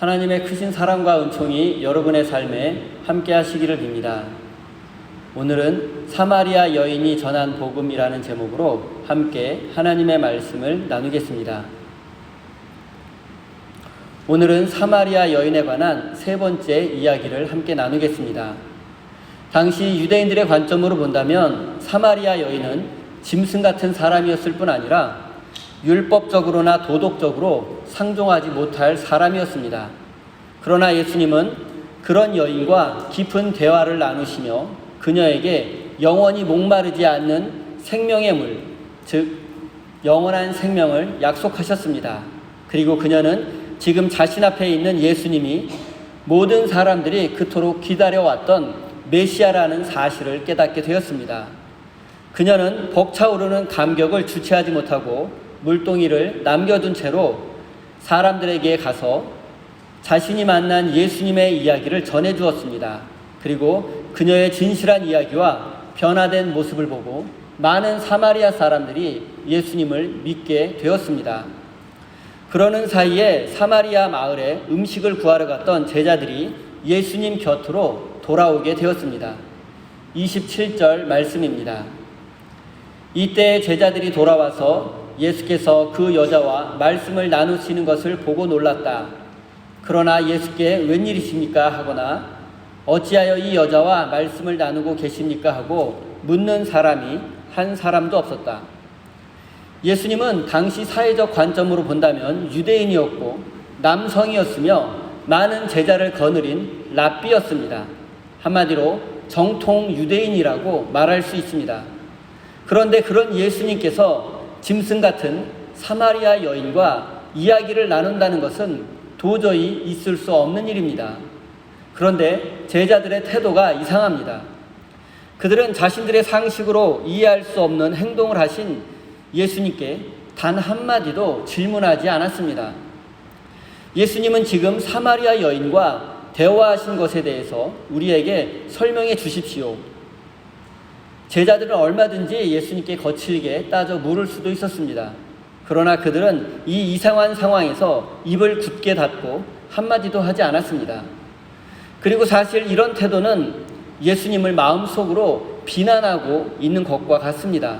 하나님의 크신 사랑과 은총이 여러분의 삶에 함께 하시기를 빕니다. 오늘은 사마리아 여인이 전한 복음이라는 제목으로 함께 하나님의 말씀을 나누겠습니다. 오늘은 사마리아 여인에 관한 세 번째 이야기를 함께 나누겠습니다. 당시 유대인들의 관점으로 본다면 사마리아 여인은 짐승 같은 사람이었을 뿐 아니라 율법적으로나 도덕적으로 상종하지 못할 사람이었습니다. 그러나 예수님은 그런 여인과 깊은 대화를 나누시며 그녀에게 영원히 목마르지 않는 생명의 물, 즉 영원한 생명을 약속하셨습니다. 그리고 그녀는 지금 자신 앞에 있는 예수님이 모든 사람들이 그토록 기다려왔던 메시아라는 사실을 깨닫게 되었습니다. 그녀는 벅차오르는 감격을 주체하지 못하고 물동이를 남겨둔 채로 사람들에게 가서 자신이 만난 예수님의 이야기를 전해주었습니다. 그리고 그녀의 진실한 이야기와 변화된 모습을 보고 많은 사마리아 사람들이 예수님을 믿게 되었습니다. 그러는 사이에 사마리아 마을에 음식을 구하러 갔던 제자들이 예수님 곁으로 돌아오게 되었습니다. 27절 말씀입니다. 이때 제자들이 돌아와서 예수께서 그 여자와 말씀을 나누시는 것을 보고 놀랐다. 그러나 예수께 웬일이십니까? 하거나 어찌하여 이 여자와 말씀을 나누고 계십니까? 하고 묻는 사람이 한 사람도 없었다. 예수님은 당시 사회적 관점으로 본다면 유대인이었고 남성이었으며 많은 제자를 거느린 랍비였습니다. 한마디로 정통 유대인이라고 말할 수 있습니다. 그런데 그런 예수님께서 짐승 같은 사마리아 여인과 이야기를 나눈다는 것은 도저히 있을 수 없는 일입니다. 그런데 제자들의 태도가 이상합니다. 그들은 자신들의 상식으로 이해할 수 없는 행동을 하신 예수님께 단 한마디도 질문하지 않았습니다. 예수님은 지금 사마리아 여인과 대화하신 것에 대해서 우리에게 설명해 주십시오. 제자들은 얼마든지 예수님께 거칠게 따져 물을 수도 있었습니다. 그러나 그들은 이 이상한 상황에서 입을 굳게 닫고 한마디도 하지 않았습니다. 그리고 사실 이런 태도는 예수님을 마음속으로 비난하고 있는 것과 같습니다.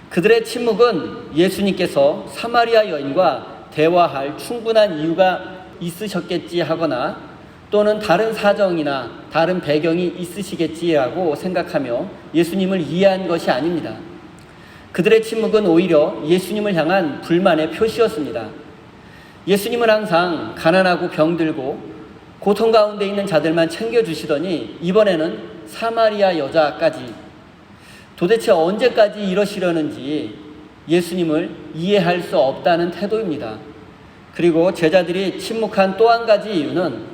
그들의 침묵은 예수님께서 사마리아 여인과 대화할 충분한 이유가 있으셨겠지 하거나 또는 다른 사정이나 다른 배경이 있으시겠지라고 생각하며 예수님을 이해한 것이 아닙니다. 그들의 침묵은 오히려 예수님을 향한 불만의 표시였습니다. 예수님은 항상 가난하고 병들고 고통 가운데 있는 자들만 챙겨주시더니 이번에는 사마리아 여자까지 도대체 언제까지 이러시려는지 예수님을 이해할 수 없다는 태도입니다. 그리고 제자들이 침묵한 또 한 가지 이유는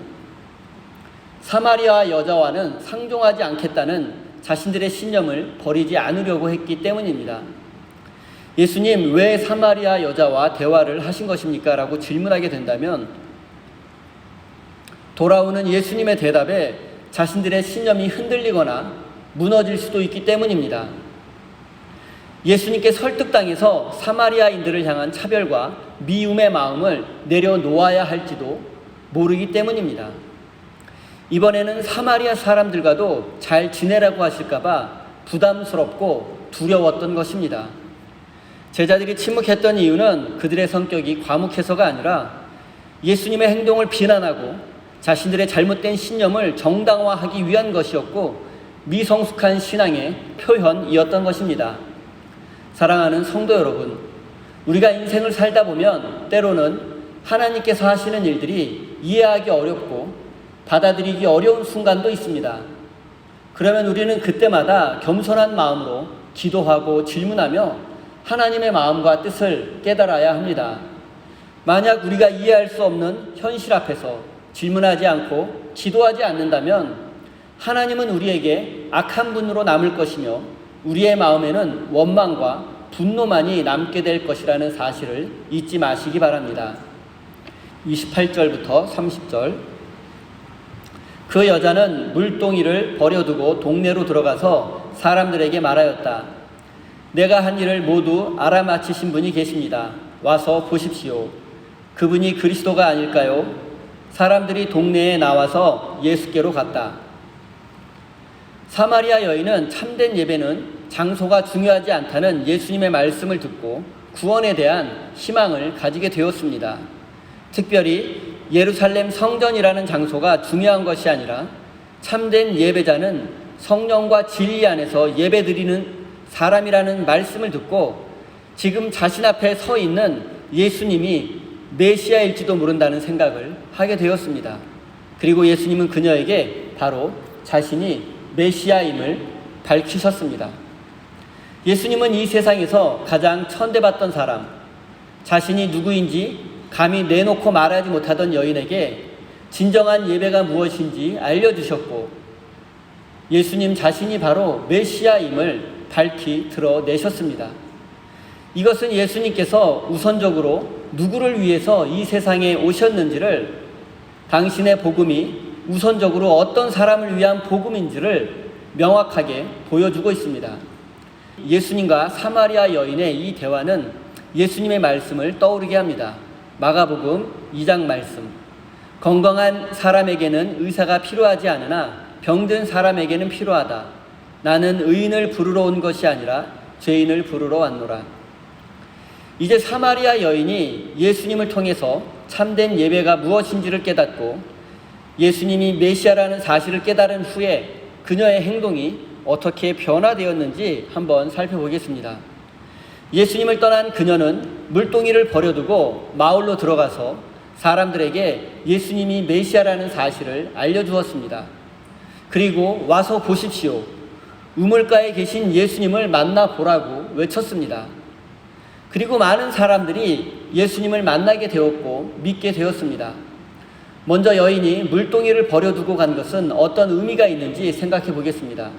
사마리아 여자와는 상종하지 않겠다는 자신들의 신념을 버리지 않으려고 했기 때문입니다. 예수님, 왜 사마리아 여자와 대화를 하신 것입니까? 라고 질문하게 된다면 돌아오는 예수님의 대답에 자신들의 신념이 흔들리거나 무너질 수도 있기 때문입니다. 예수님께 설득당해서 사마리아인들을 향한 차별과 미움의 마음을 내려놓아야 할지도 모르기 때문입니다. 이번에는 사마리아 사람들과도 잘 지내라고 하실까봐 부담스럽고 두려웠던 것입니다. 제자들이 침묵했던 이유는 그들의 성격이 과묵해서가 아니라 예수님의 행동을 비난하고 자신들의 잘못된 신념을 정당화하기 위한 것이었고 미성숙한 신앙의 표현이었던 것입니다. 사랑하는 성도 여러분, 우리가 인생을 살다 보면 때로는 하나님께서 하시는 일들이 이해하기 어렵고 받아들이기 어려운 순간도 있습니다. 그러면 우리는 그때마다 겸손한 마음으로 기도하고 질문하며 하나님의 마음과 뜻을 깨달아야 합니다. 만약 우리가 이해할 수 없는 현실 앞에서 질문하지 않고 기도하지 않는다면 하나님은 우리에게 악한 분으로 남을 것이며 우리의 마음에는 원망과 분노만이 남게 될 것이라는 사실을 잊지 마시기 바랍니다. 28절부터 30절. 그 여자는 물동이를 버려두고 동네로 들어가서 사람들에게 말하였다. 내가 한 일을 모두 알아맞히신 분이 계십니다. 와서 보십시오. 그분이 그리스도가 아닐까요? 사람들이 동네에 나와서 예수께로 갔다. 사마리아 여인은 참된 예배는 장소가 중요하지 않다는 예수님의 말씀을 듣고 구원에 대한 희망을 가지게 되었습니다. 특별히 예루살렘 성전이라는 장소가 중요한 것이 아니라 참된 예배자는 성령과 진리 안에서 예배드리는 사람이라는 말씀을 듣고 지금 자신 앞에 서 있는 예수님이 메시아일지도 모른다는 생각을 하게 되었습니다. 그리고 예수님은 그녀에게 바로 자신이 메시아임을 밝히셨습니다. 예수님은 이 세상에서 가장 천대받던 사람, 자신이 누구인지 감히 내놓고 말하지 못하던 여인에게 진정한 예배가 무엇인지 알려주셨고 예수님 자신이 바로 메시아임을 밝히 드러내셨습니다. 이것은 예수님께서 우선적으로 누구를 위해서 이 세상에 오셨는지를, 당신의 복음이 우선적으로 어떤 사람을 위한 복음인지를 명확하게 보여주고 있습니다. 예수님과 사마리아 여인의 이 대화는 예수님의 말씀을 떠오르게 합니다. 마가복음 2장 말씀. 건강한 사람에게는 의사가 필요하지 않으나 병든 사람에게는 필요하다. 나는 의인을 부르러 온 것이 아니라 죄인을 부르러 왔노라. 이제 사마리아 여인이 예수님을 통해서 참된 예배가 무엇인지를 깨닫고 예수님이 메시아라는 사실을 깨달은 후에 그녀의 행동이 어떻게 변화되었는지 한번 살펴보겠습니다. 예수님을 떠난 그녀는 물동이를 버려두고 마을로 들어가서 사람들에게 예수님이 메시아라는 사실을 알려주었습니다. 그리고 와서 보십시오. 우물가에 계신 예수님을 만나보라고 외쳤습니다. 그리고 많은 사람들이 예수님을 만나게 되었고 믿게 되었습니다. 먼저 여인이 물동이를 버려두고 간 것은 어떤 의미가 있는지 생각해 보겠습니다.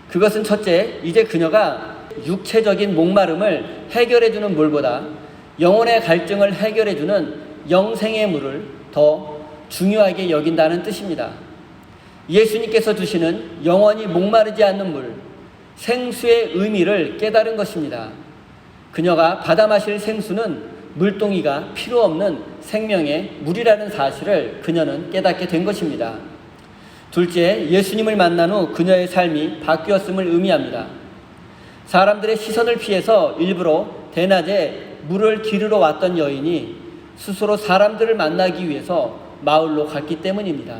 그것은 첫째, 이제 그녀가 육체적인 목마름을 해결해주는 물보다 영혼의 갈증을 해결해주는 영생의 물을 더 중요하게 여긴다는 뜻입니다. 예수님께서 주시는 영원히 목마르지 않는 물, 생수의 의미를 깨달은 것입니다. 그녀가 받아 마실 생수는 물동이가 필요 없는 생명의 물이라는 사실을 그녀는 깨닫게 된 것입니다. 둘째, 예수님을 만난 후 그녀의 삶이 바뀌었음을 의미합니다. 사람들의 시선을 피해서 일부러 대낮에 물을 기르러 왔던 여인이 스스로 사람들을 만나기 위해서 마을로 갔기 때문입니다.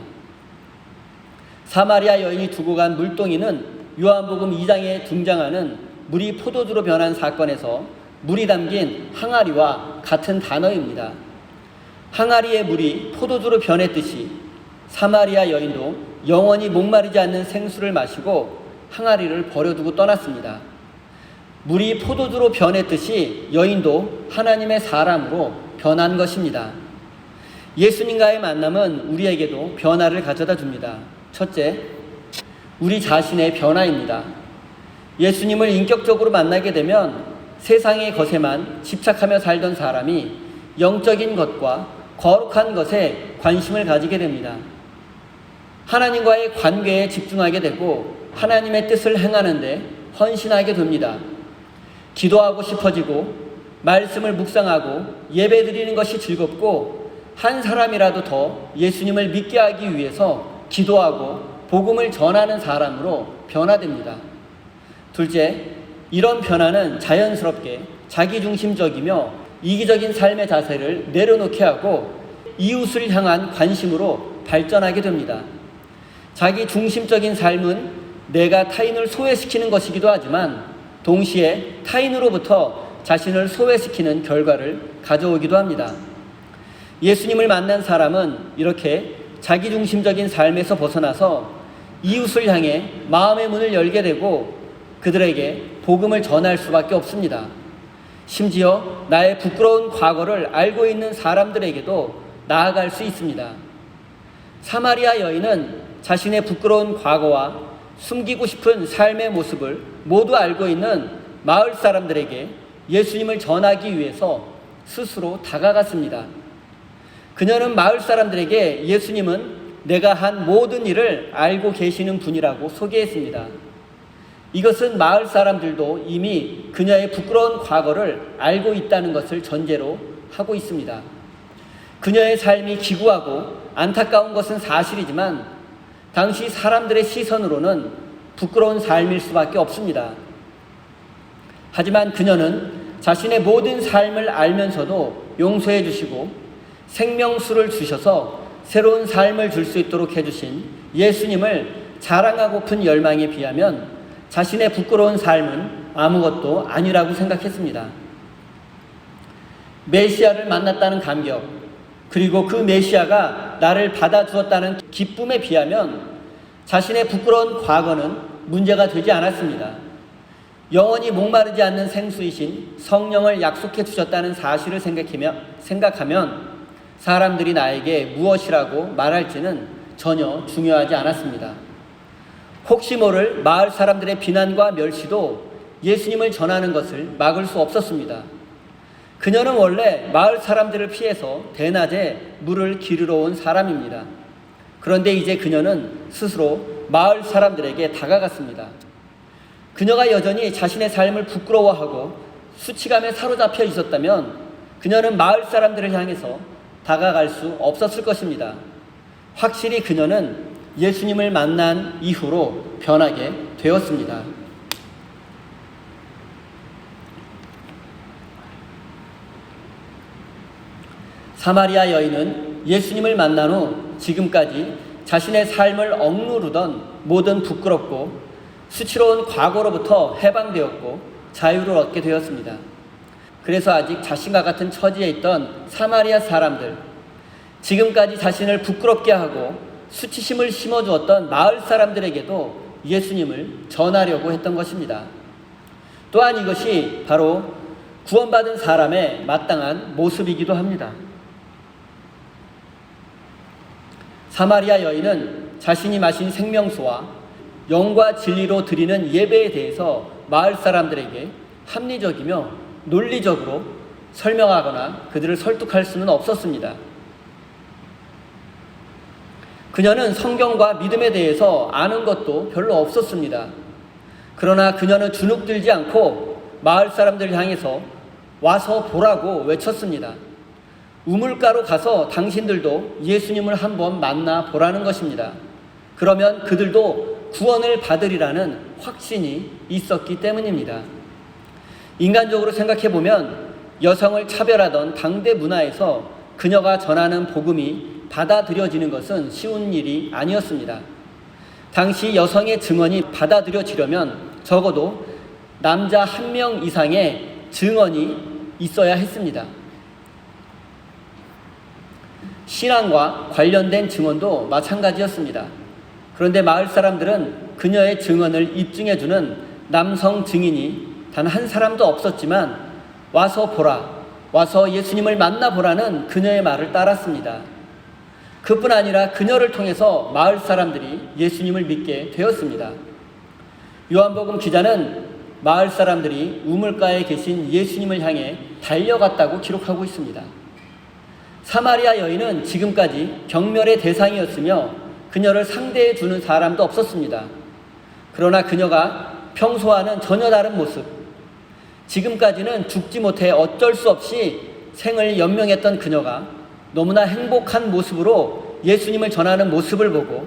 사마리아 여인이 두고 간 물동이는 요한복음 2장에 등장하는 물이 포도주로 변한 사건에서 물이 담긴 항아리와 같은 단어입니다. 항아리의 물이 포도주로 변했듯이 사마리아 여인도 영원히 목마르지 않는 생수를 마시고 항아리를 버려두고 떠났습니다. 물이 포도주로 변했듯이 여인도 하나님의 사람으로 변한 것입니다. 예수님과의 만남은 우리에게도 변화를 가져다 줍니다. 첫째, 우리 자신의 변화입니다. 예수님을 인격적으로 만나게 되면 세상의 것에만 집착하며 살던 사람이 영적인 것과 거룩한 것에 관심을 가지게 됩니다. 하나님과의 관계에 집중하게 되고 하나님의 뜻을 행하는데 헌신하게 됩니다. 기도하고 싶어지고 말씀을 묵상하고 예배드리는 것이 즐겁고 한 사람이라도 더 예수님을 믿게 하기 위해서 기도하고 복음을 전하는 사람으로 변화됩니다. 둘째, 이런 변화는 자연스럽게 자기중심적이며 이기적인 삶의 자세를 내려놓게 하고 이웃을 향한 관심으로 발전하게 됩니다. 자기중심적인 삶은 내가 타인을 소외시키는 것이기도 하지만 동시에 타인으로부터 자신을 소외시키는 결과를 가져오기도 합니다. 예수님을 만난 사람은 이렇게 자기중심적인 삶에서 벗어나서 이웃을 향해 마음의 문을 열게 되고 그들에게 복음을 전할 수밖에 없습니다. 심지어 나의 부끄러운 과거를 알고 있는 사람들에게도 나아갈 수 있습니다. 사마리아 여인은 자신의 부끄러운 과거와 숨기고 싶은 삶의 모습을 모두 알고 있는 마을 사람들에게 예수님을 전하기 위해서 스스로 다가갔습니다. 그녀는 마을 사람들에게 예수님은 내가 한 모든 일을 알고 계시는 분이라고 소개했습니다. 이것은 마을 사람들도 이미 그녀의 부끄러운 과거를 알고 있다는 것을 전제로 하고 있습니다. 그녀의 삶이 기구하고 안타까운 것은 사실이지만 당시 사람들의 시선으로는 부끄러운 삶일 수밖에 없습니다. 하지만 그녀는 자신의 모든 삶을 알면서도 용서해 주시고 생명수를 주셔서 새로운 삶을 줄 수 있도록 해주신 예수님을 자랑하고픈 열망에 비하면 자신의 부끄러운 삶은 아무것도 아니라고 생각했습니다. 메시아를 만났다는 감격, 그리고 그 메시아가 나를 받아주었다는 기쁨에 비하면 자신의 부끄러운 과거는 문제가 되지 않았습니다. 영원히 목마르지 않는 생수이신 성령을 약속해 주셨다는 사실을 생각하면 사람들이 나에게 무엇이라고 말할지는 전혀 중요하지 않았습니다. 혹시 모를 마을 사람들의 비난과 멸시도 예수님을 전하는 것을 막을 수 없었습니다. 그녀는 원래 마을 사람들을 피해서 대낮에 물을 기르러 온 사람입니다. 그런데 이제 그녀는 스스로 마을 사람들에게 다가갔습니다. 그녀가 여전히 자신의 삶을 부끄러워하고 수치감에 사로잡혀 있었다면 그녀는 마을 사람들을 향해서 다가갈 수 없었을 것입니다. 확실히 그녀는 예수님을 만난 이후로 변하게 되었습니다. 사마리아 여인은 예수님을 만난 후 지금까지 자신의 삶을 억누르던 모든 부끄럽고 수치로운 과거로부터 해방되었고 자유를 얻게 되었습니다. 그래서 아직 자신과 같은 처지에 있던 사마리아 사람들, 지금까지 자신을 부끄럽게 하고 수치심을 심어주었던 마을 사람들에게도 예수님을 전하려고 했던 것입니다. 또한 이것이 바로 구원받은 사람의 마땅한 모습이기도 합니다. 사마리아 여인은 자신이 마신 생명수와 영과 진리로 드리는 예배에 대해서 마을 사람들에게 합리적이며 논리적으로 설명하거나 그들을 설득할 수는 없었습니다. 그녀는 성경과 믿음에 대해서 아는 것도 별로 없었습니다. 그러나 그녀는 주눅들지 않고 마을 사람들을 향해서 와서 보라고 외쳤습니다. 우물가로 가서 당신들도 예수님을 한번 만나 보라는 것입니다. 그러면 그들도 구원을 받으리라는 확신이 있었기 때문입니다. 인간적으로 생각해 보면 여성을 차별하던 당대 문화에서 그녀가 전하는 복음이 받아들여지는 것은 쉬운 일이 아니었습니다. 당시 여성의 증언이 받아들여지려면 적어도 남자 1명 이상의 증언이 있어야 했습니다. 신앙과 관련된 증언도 마찬가지였습니다. 그런데 마을 사람들은 그녀의 증언을 입증해주는 남성 증인이 단 한 사람도 없었지만 와서 보라, 와서 예수님을 만나보라는 그녀의 말을 따랐습니다. 그뿐 아니라 그녀를 통해서 마을 사람들이 예수님을 믿게 되었습니다. 요한복음 기자는 마을 사람들이 우물가에 계신 예수님을 향해 달려갔다고 기록하고 있습니다. 사마리아 여인은 지금까지 경멸의 대상이었으며 그녀를 상대해 주는 사람도 없었습니다. 그러나 그녀가 평소와는 전혀 다른 모습, 지금까지는 죽지 못해 어쩔 수 없이 생을 연명했던 그녀가 너무나 행복한 모습으로 예수님을 전하는 모습을 보고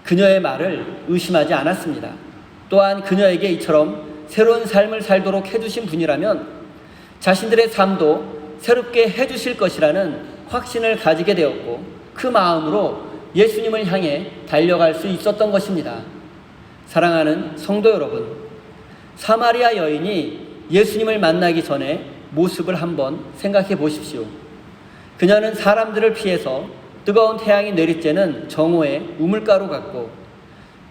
그녀의 말을 의심하지 않았습니다. 또한 그녀에게 이처럼 새로운 삶을 살도록 해주신 분이라면 자신들의 삶도 새롭게 해주실 것이라는 확신을 가지게 되었고 그 마음으로 예수님을 향해 달려갈 수 있었던 것입니다. 사랑하는 성도 여러분, 사마리아 여인이 예수님을 만나기 전에 모습을 한번 생각해 보십시오. 그녀는 사람들을 피해서 뜨거운 태양이 내리쬐는 정오에 우물가로 갔고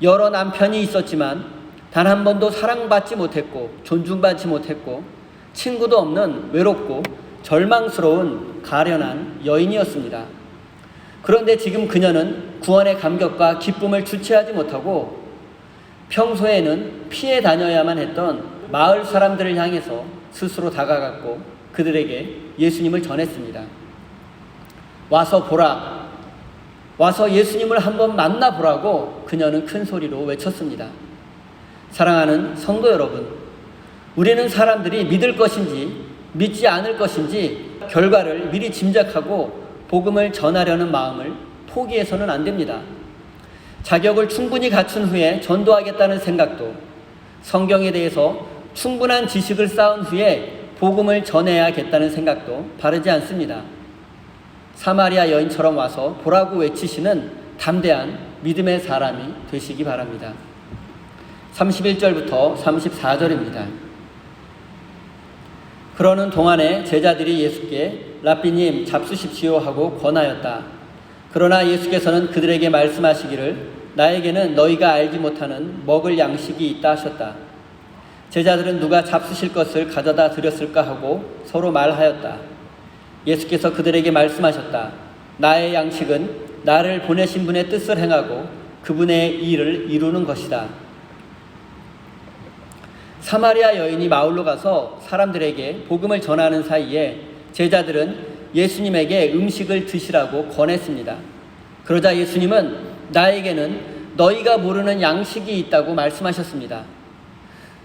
여러 남편이 있었지만 단 한 번도 사랑받지 못했고 존중받지 못했고 친구도 없는 외롭고 절망스러운 가련한 여인이었습니다. 그런데 지금 그녀는 구원의 감격과 기쁨을 주체하지 못하고 평소에는 피해 다녀야만 했던 마을 사람들을 향해서 스스로 다가갔고 그들에게 예수님을 전했습니다. 와서 보라, 와서 예수님을 한번 만나보라고 그녀는 큰 소리로 외쳤습니다. 사랑하는 성도 여러분, 우리는 사람들이 믿을 것인지 믿지 않을 것인지 결과를 미리 짐작하고 복음을 전하려는 마음을 포기해서는 안 됩니다. 자격을 충분히 갖춘 후에 전도하겠다는 생각도, 성경에 대해서 충분한 지식을 쌓은 후에 복음을 전해야겠다는 생각도 바르지 않습니다. 사마리아 여인처럼 와서 보라고 외치시는 담대한 믿음의 사람이 되시기 바랍니다. 31절부터 34절입니다. 그러는 동안에 제자들이 예수께 랍비님 잡수십시오 하고 권하였다. 그러나 예수께서는 그들에게 말씀하시기를 나에게는 너희가 알지 못하는 먹을 양식이 있다 하셨다. 제자들은 누가 잡수실 것을 가져다 드렸을까 하고 서로 말하였다. 예수께서 그들에게 말씀하셨다. 나의 양식은 나를 보내신 분의 뜻을 행하고 그분의 일을 이루는 것이다. 사마리아 여인이 마을로 가서 사람들에게 복음을 전하는 사이에 제자들은 예수님에게 음식을 드시라고 권했습니다. 그러자 예수님은 나에게는 너희가 모르는 양식이 있다고 말씀하셨습니다.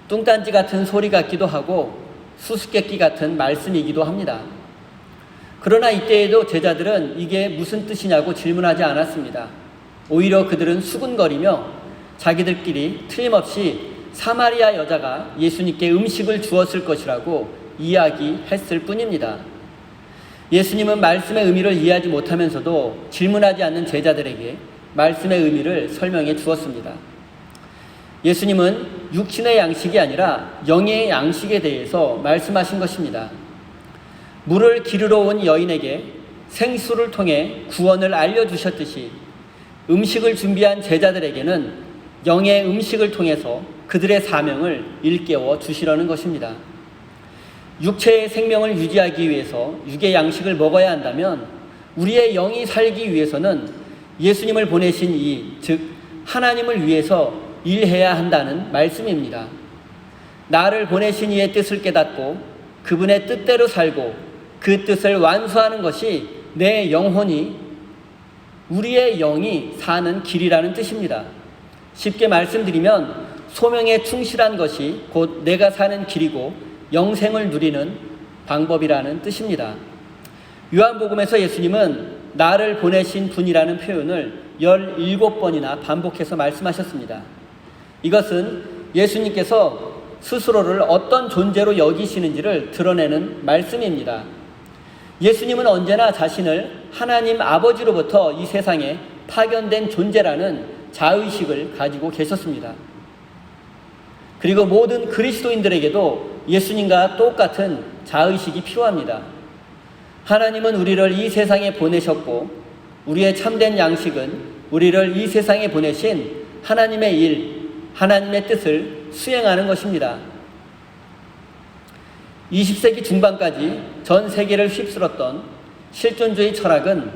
뚱딴지 같은 소리 같기도 하고 수수께끼 같은 말씀이기도 합니다. 그러나 이때에도 제자들은 이게 무슨 뜻이냐고 질문하지 않았습니다. 오히려 그들은 수군거리며 자기들끼리 틀림없이 사마리아 여자가 예수님께 음식을 주었을 것이라고 이야기했을 뿐입니다. 예수님은 말씀의 의미를 이해하지 못하면서도 질문하지 않는 제자들에게 말씀의 의미를 설명해 주었습니다. 예수님은 육신의 양식이 아니라 영의 양식에 대해서 말씀하신 것입니다. 물을 기르러 온 여인에게 생수를 통해 구원을 알려주셨듯이 음식을 준비한 제자들에게는 영의 음식을 통해서 그들의 사명을 일깨워 주시려는 것입니다. 육체의 생명을 유지하기 위해서 육의 양식을 먹어야 한다면 우리의 영이 살기 위해서는 예수님을 보내신 이, 즉 하나님을 위해서 일해야 한다는 말씀입니다. 나를 보내신 이의 뜻을 깨닫고 그분의 뜻대로 살고 그 뜻을 완수하는 것이 내 영혼이, 우리의 영이 사는 길이라는 뜻입니다. 쉽게 말씀드리면 소명에 충실한 것이 곧 내가 사는 길이고 영생을 누리는 방법이라는 뜻입니다. 요한복음에서 예수님은 나를 보내신 분이라는 표현을 17번이나 반복해서 말씀하셨습니다. 이것은 예수님께서 스스로를 어떤 존재로 여기시는지를 드러내는 말씀입니다. 예수님은 언제나 자신을 하나님 아버지로부터 이 세상에 파견된 존재라는 자의식을 가지고 계셨습니다. 그리고 모든 그리스도인들에게도 예수님과 똑같은 자의식이 필요합니다. 하나님은 우리를 이 세상에 보내셨고 우리의 참된 양식은 우리를 이 세상에 보내신 하나님의 일, 하나님의 뜻을 수행하는 것입니다. 20세기 중반까지 전 세계를 휩쓸었던 실존주의 철학은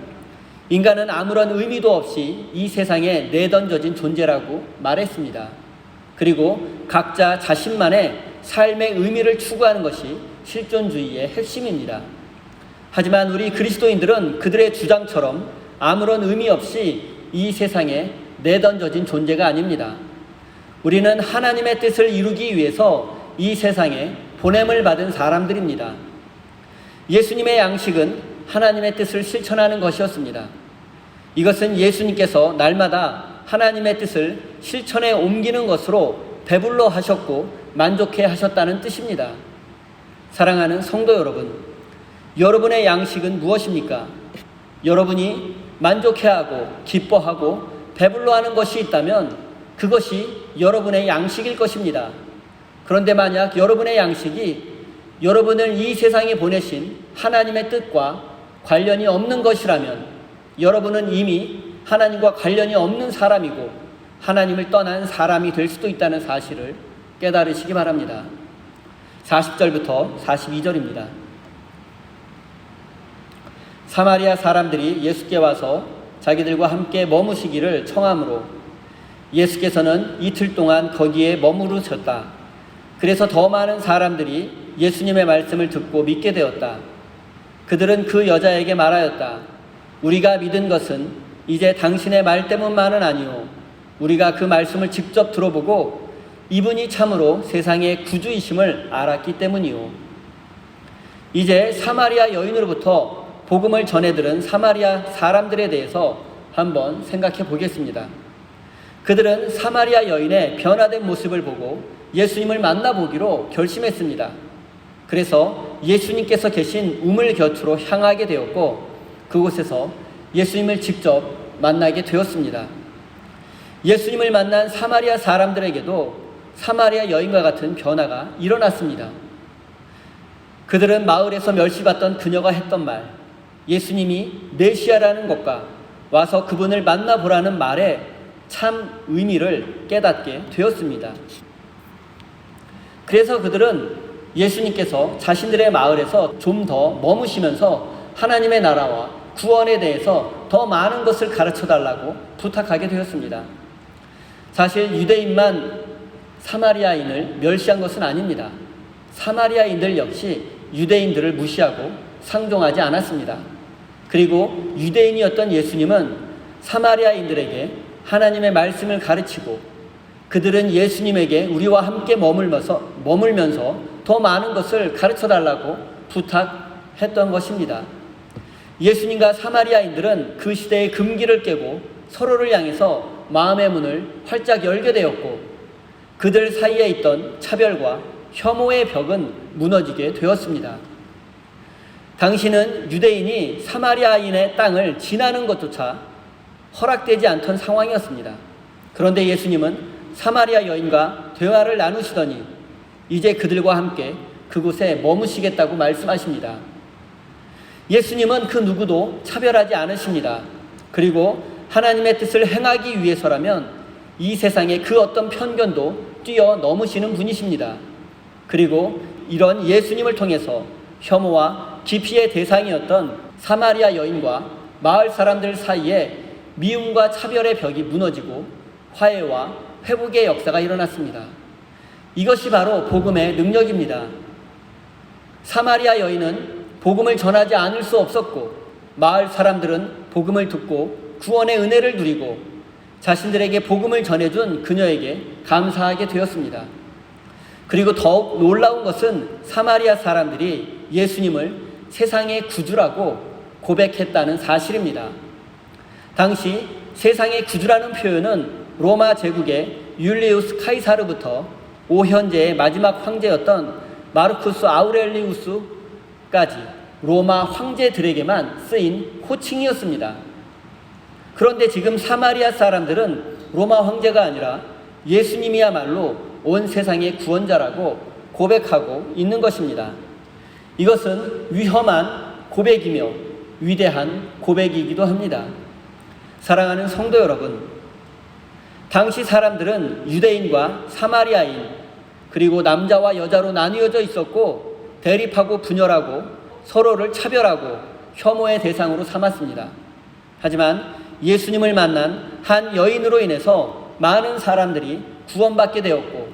인간은 아무런 의미도 없이 이 세상에 내던져진 존재라고 말했습니다. 그리고 각자 자신만의 삶의 의미를 추구하는 것이 실존주의의 핵심입니다. 하지만 우리 그리스도인들은 그들의 주장처럼 아무런 의미 없이 이 세상에 내던져진 존재가 아닙니다. 우리는 하나님의 뜻을 이루기 위해서 이 세상에 보냄을 받은 사람들입니다. 예수님의 양식은 하나님의 뜻을 실천하는 것이었습니다. 이것은 예수님께서 날마다 하나님의 뜻을 실천에 옮기는 것으로 배불러 하셨고 만족해 하셨다는 뜻입니다. 사랑하는 성도 여러분, 여러분의 양식은 무엇입니까? 여러분이 만족해하고 기뻐하고 배불러하는 것이 있다면 그것이 여러분의 양식일 것입니다. 그런데 만약 여러분의 양식이 여러분을 이 세상에 보내신 하나님의 뜻과 관련이 없는 것이라면 여러분은 이미 하나님과 관련이 없는 사람이고 하나님을 떠난 사람이 될 수도 있다는 사실을 깨달으시기 바랍니다. 40절부터 42절입니다. 사마리아 사람들이 예수께 와서 자기들과 함께 머무시기를 청하므로 예수께서는 이틀 동안 거기에 머무르셨다. 그래서 더 많은 사람들이 예수님의 말씀을 듣고 믿게 되었다. 그들은 그 여자에게 말하였다. 우리가 믿은 것은 이제 당신의 말 때문만은 아니오. 우리가 그 말씀을 직접 들어보고 이분이 참으로 세상의 구주이심을 알았기 때문이오. 이제 사마리아 여인으로부터 복음을 전해들은 사마리아 사람들에 대해서 한번 생각해 보겠습니다. 그들은 사마리아 여인의 변화된 모습을 보고 예수님을 만나보기로 결심했습니다. 그래서 예수님께서 계신 우물 곁으로 향하게 되었고 그곳에서 예수님을 직접 만나게 되었습니다. 예수님을 만난 사마리아 사람들에게도 사마리아 여인과 같은 변화가 일어났습니다. 그들은 마을에서 멸시받던 그녀가 했던 말, 예수님이 메시아라는 것과 와서 그분을 만나보라는 말에 참 의미를 깨닫게 되었습니다. 그래서 그들은 예수님께서 자신들의 마을에서 좀 더 머무시면서 하나님의 나라와 구원에 대해서 더 많은 것을 가르쳐달라고 부탁하게 되었습니다. 사실 유대인만 사마리아인을 멸시한 것은 아닙니다. 사마리아인들 역시 유대인들을 무시하고 상종하지 않았습니다. 그리고 유대인이었던 예수님은 사마리아인들에게 하나님의 말씀을 가르치고 그들은 예수님에게 우리와 함께 머물면서 더 많은 것을 가르쳐달라고 부탁했던 것입니다. 예수님과 사마리아인들은 그 시대의 금기를 깨고 서로를 향해서 마음의 문을 활짝 열게 되었고 그들 사이에 있던 차별과 혐오의 벽은 무너지게 되었습니다. 당시는 유대인이 사마리아인의 땅을 지나는 것조차 허락되지 않던 상황이었습니다. 그런데 예수님은 사마리아 여인과 대화를 나누시더니 이제 그들과 함께 그곳에 머무시겠다고 말씀하십니다. 예수님은 그 누구도 차별하지 않으십니다. 그리고 하나님의 뜻을 행하기 위해서라면 이 세상의 그 어떤 편견도 뛰어넘으시는 분이십니다. 그리고 이런 예수님을 통해서 혐오와 기피의 대상이었던 사마리아 여인과 마을 사람들 사이에 미움과 차별의 벽이 무너지고 화해와 회복의 역사가 일어났습니다. 이것이 바로 복음의 능력입니다. 사마리아 여인은 복음을 전하지 않을 수 없었고 마을 사람들은 복음을 듣고 구원의 은혜를 누리고 자신들에게 복음을 전해준 그녀에게 감사하게 되었습니다. 그리고 더욱 놀라운 것은 사마리아 사람들이 예수님을 세상의 구주라고 고백했다는 사실입니다. 당시 세상의 구주라는 표현은 로마 제국의 율리우스 카이사르부터 오현제의 마지막 황제였던 마르쿠스 아우렐리우스까지 로마 황제들에게만 쓰인 호칭이었습니다. 그런데 지금 사마리아 사람들은 로마 황제가 아니라 예수님이야말로 온 세상의 구원자라고 고백하고 있는 것입니다. 이것은 위험한 고백이며 위대한 고백이기도 합니다. 사랑하는 성도 여러분, 당시 사람들은 유대인과 사마리아인 그리고 남자와 여자로 나뉘어져 있었고 대립하고 분열하고 서로를 차별하고 혐오의 대상으로 삼았습니다. 하지만 예수님을 만난 한 여인으로 인해서 많은 사람들이 구원받게 되었고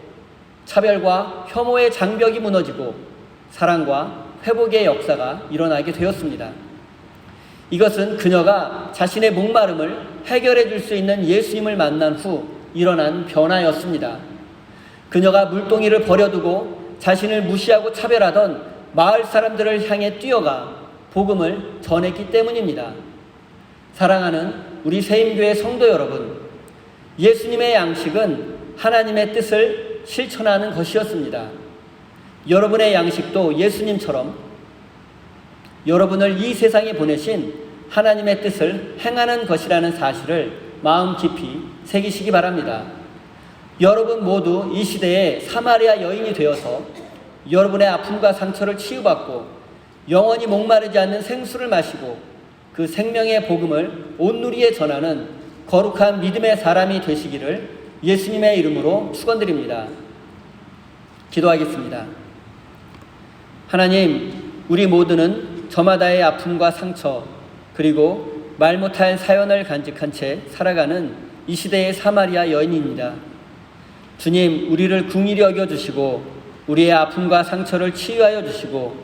차별과 혐오의 장벽이 무너지고 사랑과 회복의 역사가 일어나게 되었습니다. 이것은 그녀가 자신의 목마름을 해결해 줄 수 있는 예수님을 만난 후 일어난 변화였습니다. 그녀가 물동이를 버려두고 자신을 무시하고 차별하던 마을 사람들을 향해 뛰어가 복음을 전했기 때문입니다. 사랑하는 우리 세임교회 성도 여러분, 예수님의 양식은 하나님의 뜻을 실천하는 것이었습니다. 여러분의 양식도 예수님처럼 여러분을 이 세상에 보내신 하나님의 뜻을 행하는 것이라는 사실을 마음 깊이 새기시기 바랍니다. 여러분 모두 이 시대에 사마리아 여인이 되어서 여러분의 아픔과 상처를 치유받고 영원히 목마르지 않는 생수를 마시고 그 생명의 복음을 온 누리에 전하는 거룩한 믿음의 사람이 되시기를 예수님의 이름으로 축원드립니다. 기도하겠습니다. 하나님, 우리 모두는 저마다의 아픔과 상처 그리고 말 못할 사연을 간직한 채 살아가는 이 시대의 사마리아 여인입니다. 주님, 우리를 긍휼히 여겨주시고 우리의 아픔과 상처를 치유하여 주시고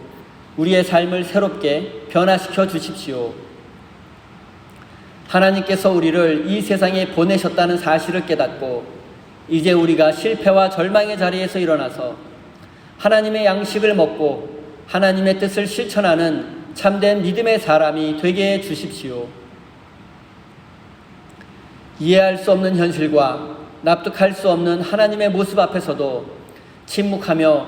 우리의 삶을 새롭게 변화시켜 주십시오. 하나님께서 우리를 이 세상에 보내셨다는 사실을 깨닫고 이제 우리가 실패와 절망의 자리에서 일어나서 하나님의 양식을 먹고 하나님의 뜻을 실천하는 참된 믿음의 사람이 되게 해 주십시오. 이해할 수 없는 현실과 납득할 수 없는 하나님의 모습 앞에서도 침묵하며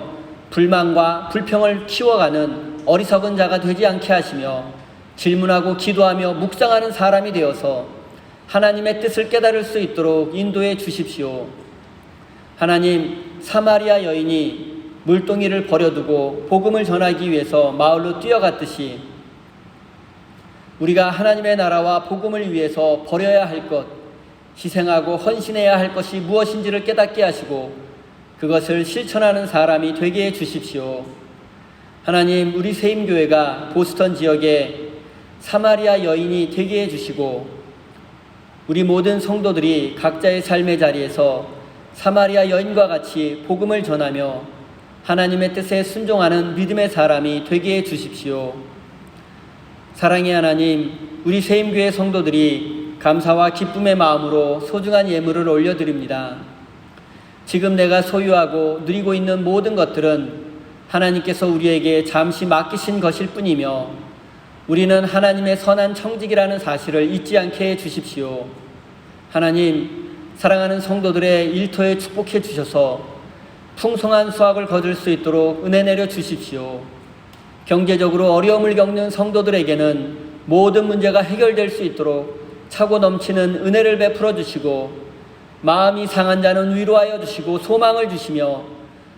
불만과 불평을 키워가는 어리석은 자가 되지 않게 하시며 질문하고 기도하며 묵상하는 사람이 되어서 하나님의 뜻을 깨달을 수 있도록 인도해 주십시오. 하나님, 사마리아 여인이 물동이를 버려두고 복음을 전하기 위해서 마을로 뛰어갔듯이 우리가 하나님의 나라와 복음을 위해서 버려야 할 것, 희생하고 헌신해야 할 것이 무엇인지를 깨닫게 하시고 그것을 실천하는 사람이 되게 해 주십시오. 하나님, 우리 세임교회가 보스턴 지역에 사마리아 여인이 되게 해주시고 우리 모든 성도들이 각자의 삶의 자리에서 사마리아 여인과 같이 복음을 전하며 하나님의 뜻에 순종하는 믿음의 사람이 되게 해주십시오. 사랑의 하나님, 우리 세임교회 성도들이 감사와 기쁨의 마음으로 소중한 예물을 올려드립니다. 지금 내가 소유하고 누리고 있는 모든 것들은 하나님께서 우리에게 잠시 맡기신 것일 뿐이며 우리는 하나님의 선한 청직이라는 사실을 잊지 않게 해주십시오. 하나님, 사랑하는 성도들의 일터에 축복해 주셔서 풍성한 수확을 거둘 수 있도록 은혜 내려 주십시오. 경제적으로 어려움을 겪는 성도들에게는 모든 문제가 해결될 수 있도록 차고 넘치는 은혜를 베풀어 주시고 마음이 상한 자는 위로하여 주시고 소망을 주시며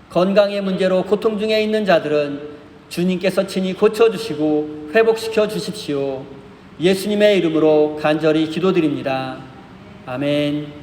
건강의 문제로 고통 중에 있는 자들은 주님께서 친히 고쳐주시고 회복시켜 주십시오. 예수님의 이름으로 간절히 기도드립니다. 아멘.